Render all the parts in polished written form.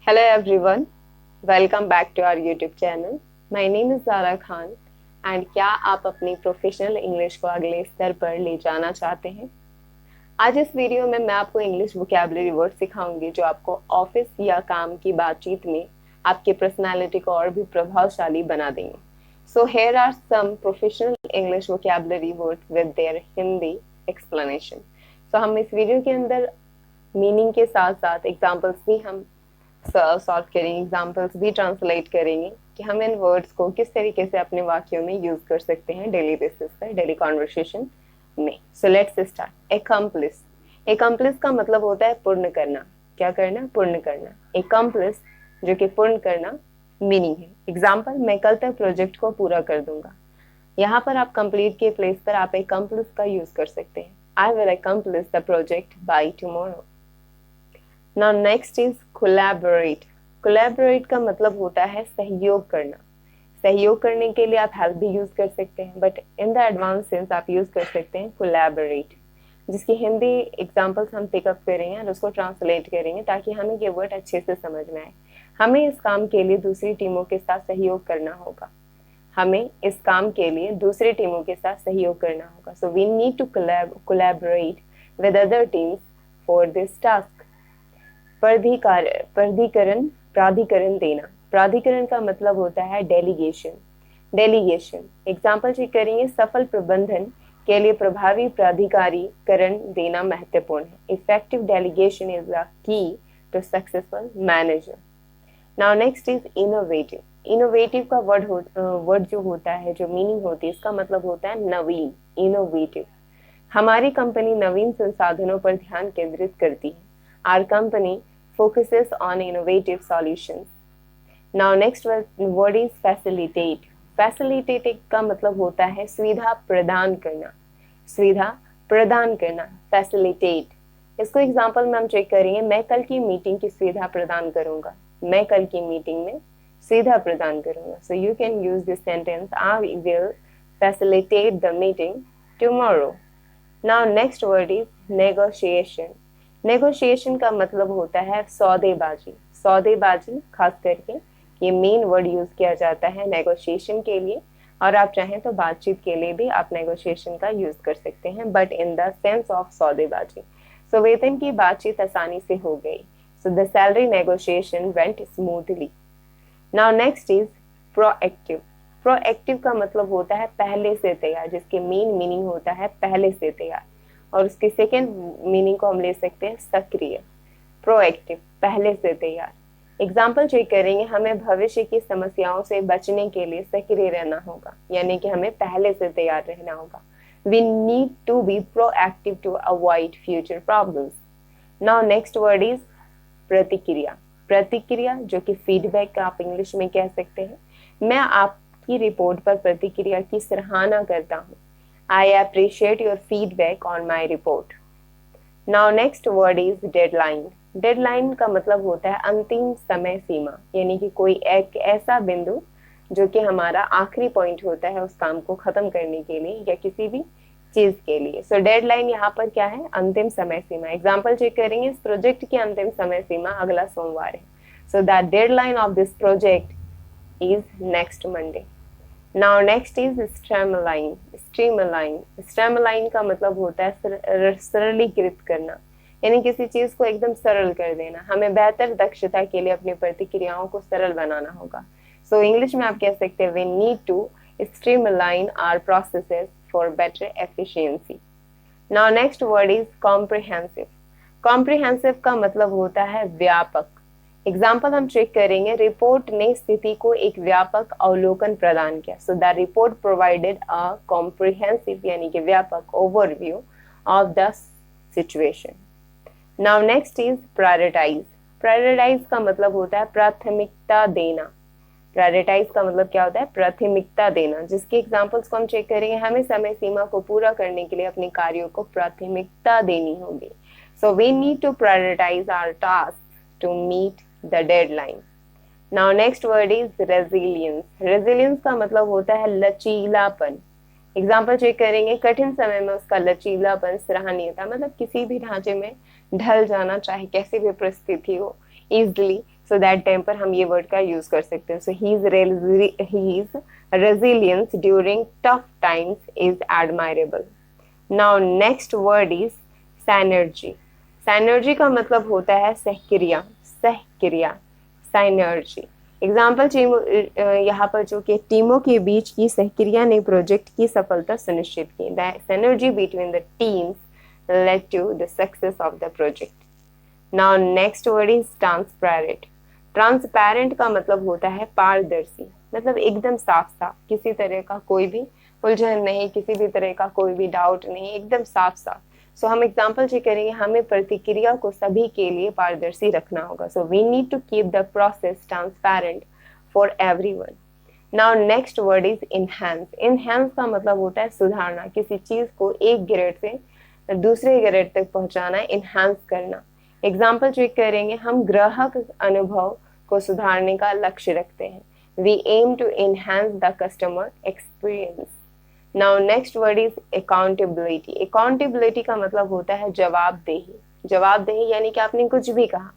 Hello everyone, welcome back to our YouTube channel. My name is Zara Khan and क्या आप अपनी professional English को अगले स्तर पर ले जाना चाहते हैं? आज इस वीडियो में मैं आपको इंग्लिश वोकैबुलरी वर्ड सिखाऊंगी जो आपको ऑफिस या काम की बातचीत में आपकी पर्सनालिटी को और भी प्रभावशाली बना देंगे. So here are some professional English vocabulary words with their Hindi explanation. So हम इस वीडियो के अंदर मीनिंग के साथ साथ एग्जाम्पल्स भी हम सॉल्व करेंगे, एग्जाम्पल्स भी ट्रांसलेट करेंगे कि हम इन वर्ड्स को किस तरीके से अपने वाक्यों में यूज कर सकते हैं डेली बेसिस पर, डेली कॉन्वर्सेशन में. So let's start. Accomplish. Accomplish का मतलब होता है पूर्ण करना. क्या करना? पूर्ण करना. एकम्प्लिस जो कि पूर्ण करना मीनिंग है. एग्जाम्पल, मैं कल तक प्रोजेक्ट को पूरा कर दूंगा. यहाँ पर आप कंप्लीट के प्लेस पर आप एकम्प्लिस का यूज कर सकते हैं. I will accomplish the project by tomorrow. Now next is collaborate. Collaborate का मतलब होता है सहयोग करना. सहयोग करने के लिए आप help भी यूज कर सकते हैं, but in the advance sense आप यूज कर सकते हैं collaborate, जिसकी हिंदी एग्जाम्पल्स हम पिकअप करेंगे और उसको ट्रांसलेट करेंगे ताकि हमें ये वर्ड अच्छे से समझ में आए. हमें इस काम के लिए दूसरी टीमों के साथ सहयोग करना होगा. हमें इस काम के लिए दूसरी टीमों के साथ सहयोग करना होगा. So we need to collaborate with other teams for this task. प्राधिकरण. प्राधिकरण देना. प्राधिकरण का मतलब होता है डेलीगेशन. डेलीगेशन. एग्जाम्पल चेक करेंगे. सफल प्रबंधन के लिए प्रभावी प्राधिकारीकरण देना महत्वपूर्ण है. Effective delegation is the key to successful manager. Now next is innovative. Innovative का वर्ड जो होता है, जो मीनिंग होती है, इसका मतलब होता है नवीन. इनोवेटिव. हमारी कंपनी नवीन संसाधनों पर ध्यान केंद्रित करती है. Our company focuses on innovative solutions. Now next word is facilitate. Facilitate का मतलब होता है सुविधा प्रदान करना. सुविधा प्रदान करना. Facilitate. इसको एग्जाम्पल में हम चेक करेंगे. मैं कल की मीटिंग की सुविधा प्रदान करूंगा. मैं कल की मीटिंग में सुविधा प्रदान करूंगा. So you can use this sentence. I will facilitate the meeting tomorrow. Now next word is negotiation. Negotiation का मतलब होता है सौदेबाजी. सौदेबाजी खास करके ये मेन वर्ड यूज किया जाता है नेगोशिएशन के लिए, और आप चाहें तो बातचीत के लिए भी आप नेगोशिएशन का यूज कर सकते हैं, but in the sense of सौदेबाजी. सो वेतन की बातचीत आसानी से हो गई. So the salary negotiation went smoothly. Now next is proactive. Proactive का मतलब होता है पहले से तैयार, जिसके मेन मीनिंग होता है पहले से तैयार, और उसकी सेकेंड मीनिंग को हम ले सकते हैं सक्रिय. प्रोएक्टिव, पहले से तैयार. एग्जाम्पल चेक करेंगे. हमें भविष्य की समस्याओं से बचने के लिए सक्रिय रहना होगा, यानी कि हमें पहले से तैयार रहना होगा. We need to be proactive to avoid future problems. Now next word is प्रतिक्रिया. प्रतिक्रिया जो कि फीडबैक आप इंग्लिश में कह सकते हैं. मैं आपकी रिपोर्ट पर प्रतिक्रिया की सराहना करता हूँ. I appreciate your feedback on my report. Now next word is deadline. Deadline का मतलब होता है अंतिम समय सीमा, यानी कि कोई एक ऐसा बिंदु जो कि हमारा आखिरी पॉइंट होता है उस काम को खत्म करने के लिए या किसी भी चीज के लिए. सो डेडलाइन यहाँ पर क्या है? अंतिम समय सीमा. एग्जाम्पल चेक करेंगे. इस प्रोजेक्ट की अंतिम समय सीमा अगला सोमवार है. So the deadline of this project is next Monday. Now next is streamline. Streamline. Streamline का मतलब होता है सरलीकृत करना, यानी किसी चीज को एकदम सरल कर देना. हमें बेहतर दक्षता के लिए अपनी प्रतिक्रियाओं को सरल बनाना होगा. सो इंग्लिश में आप कह सकते हैं we need to streamline our processes for better efficiency. Now next word is comprehensive. Comprehensive का मतलब होता है व्यापक. एग्जाम्पल हम चेक करेंगे. रिपोर्ट ने स्थिति को एक व्यापक अवलोकन प्रदान किया. So the report provided a comprehensive, यानी कि व्यापक overview of the situation. Now next is prioritize. Prioritize का मतलब होता है प्राथमिकता देना. प्रायोरिटाइज का मतलब क्या होता है? प्राथमिकता देना. जिसके एग्जाम्पल्स को हम चेक करेंगे. हमें समय सीमा को पूरा करने के लिए अपने कार्यों को प्राथमिकता देनी होगी. So we need to prioritize our task to meet the deadline. Now next word is resilience. Resilience का मतलब होता है लचीलापन. एग्जाम्पल चेक करेंगे. कठिन समय में उसका लचीलापन सराहनीय था. मतलब किसी भी ढांचे में ढल जाना, चाहे कैसी भी परिस्थिति हो, इजिली सो दैट टाइम पर हम ये वर्ड का यूज कर सकते हैं. So he is resilience during tough times is admirable. Now next word is synergy. Synergy का मतलब होता है सहक्रिया. सहक्रिया, साइनर्जी. एग्जाम्पल यहाँ पर जो कि टीमों के बीच की सहक्रिया ने प्रोजेक्ट की सफलता सुनिश्चित की. The synergy between the teams led to the success of the project. Now next word is transparent. Transparent का मतलब होता है पारदर्शी, मतलब एकदम साफ साफ, किसी तरह का कोई भी उलझन नहीं, किसी भी तरह का कोई भी डाउट नहीं, एकदम साफ साफ. सो हम एग्जाम्पल चेक करेंगे, हमें प्रतिक्रिया को सभी के लिए पारदर्शी रखना होगा. So we need to keep the process transparent for everyone. Now next word is enhance. Enhance का मतलब होता है सुधारना, किसी चीज को एक ग्रेड से दूसरे ग्रेड तक पहुंचाना, इनहैंस करना. एग्जाम्पल चेक करेंगे, हम ग्राहक अनुभव को सुधारने का लक्ष्य रखते हैं. We aim to enhance the customer experience. Now next word is accountability. Accountability का मतलब होता है जवाबदेही. जवाबदेही यानी कि आपने कुछ भी कहा,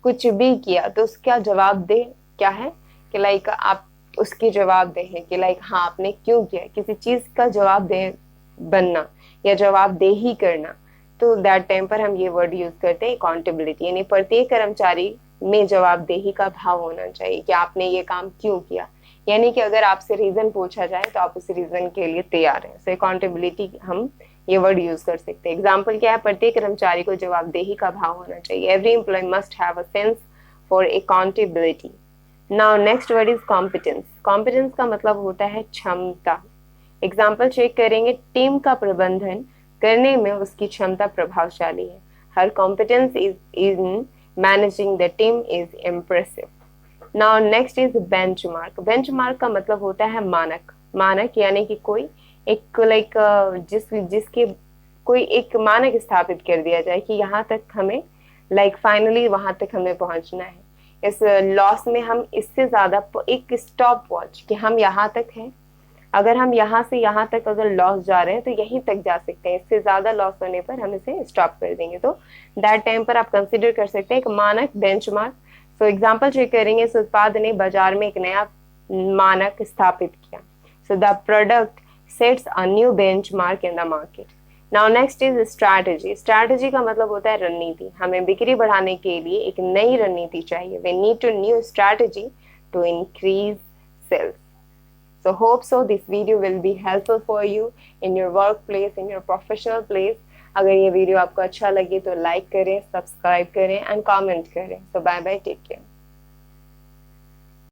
कुछ भी किया, तो उसका जवाबदेह क्या है कि लाइक आप उसकी जवाबदेह है कि लाइक हाँ आपने क्यों किया, किसी चीज का जवाबदेह बनना या जवाबदेही करना. तो दैट टाइम पर हम ये वर्ड यूज करते हैं अकाउंटेबिलिटी, यानी प्रत्येक कर्मचारी में जवाबदेही का भाव होना चाहिए कि आपने ये काम क्यों किया, यानी कि अगर आपसे रीजन पूछा जाए तो आप उस रीजन के लिए तैयार हैं. सो अकाउंटेबिलिटी हम ये वर्ड यूज कर सकते हैं. एग्जाम्पल क्या है, प्रत्येक कर्मचारी को जवाबदेही का भाव होना चाहिए. Every employee must have a sense for accountability. Now next word is competence. Competence का मतलब होता है क्षमता. एग्जाम्पल चेक करेंगे, टीम का प्रबंधन करने में उसकी क्षमता प्रभावशाली है. Her competence is in managing the team is impressive. Now next is benchmark. Benchmark का मतलब होता है मानक. मानक यानी कि कोई एक लाइक जिसके कोई एक मानक स्थापित कर दिया जाए कि यहाँ तक हमें लाइक फाइनली वहां तक हमें पहुंचना है. इस लॉस में हम इससे ज्यादा एक स्टॉप वॉच कि हम यहाँ तक हैं, अगर हम यहाँ से यहाँ तक अगर लॉस जा रहे हैं तो यहीं तक जा सकते हैं, इससे ज्यादा लॉस होने पर हम इसे स्टॉप कर देंगे. तो दैट टाइम पर आप कंसिडर कर सकते हैं एक मानक, बेंचमार्क. सो एग्जांपल चेक करेंगे, इस उत्पाद ने बाजार में एक नया मानक स्थापित किया. So the product sets a new benchmark in the market. Now next is strategy. Strategy का मतलब होता है रणनीति. हमें बिक्री बढ़ाने के लिए एक नई रणनीति चाहिए. We need to new strategy to increase sales. So hope so this video will be helpful for you in your workplace, in your professional place. अगर ये वीडियो आपको अच्छा लगे तो लाइक करें, सब्सक्राइब करें एंड कमेंट करें. So bye bye, take care.